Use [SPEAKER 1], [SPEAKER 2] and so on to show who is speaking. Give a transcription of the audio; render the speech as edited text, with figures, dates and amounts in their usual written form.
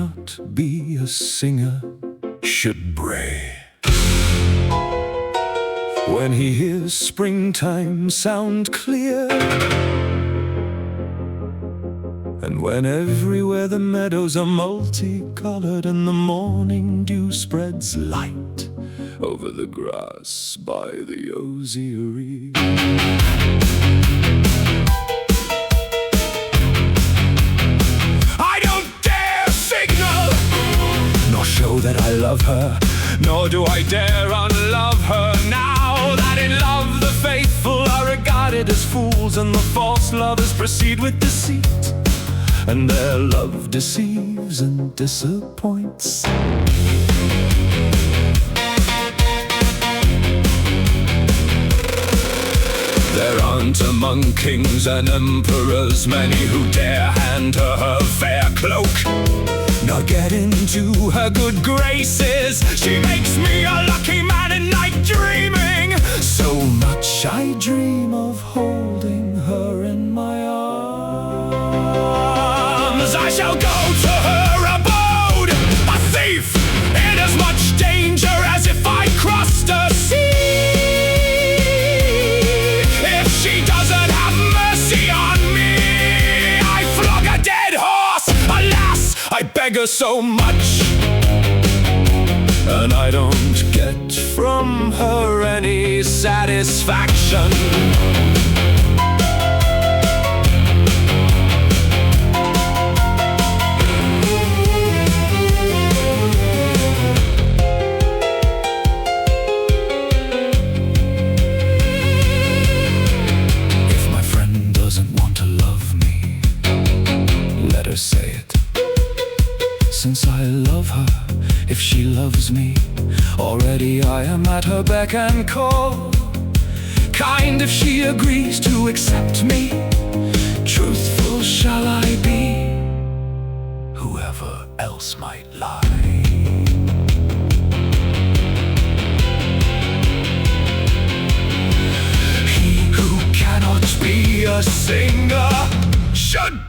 [SPEAKER 1] cannot be a singer should bray when he hears springtime sound clear, and when everywhere the meadows are multicolored and the morning dew spreads light over the grass by the osier. I don't dare signal, nor show that I love her, nor do I dare unlove her. Now that in love the faithful are regarded as fools, and the false lovers proceed with deceit, and their love deceives and disappoints. There aren't among kings and emperors many who dare hand her her fair cloak, nor get into her good graces. She makes me a lucky man in night dreaming. So much I dream of holding her in my arms. I shall go to her abode, a thief in as much danger as if I crossed a sea. If she doesn't have mercy on me, I flog a dead horse. Alas, I beg her so much, and I don't get from her any satisfaction. If my friend doesn't want to love me, let her say it, since I love her. If she loves me, already I am at her beck and call. Kind if she agrees to accept me, truthful shall I be, whoever else might lie. He who cannot be a singer should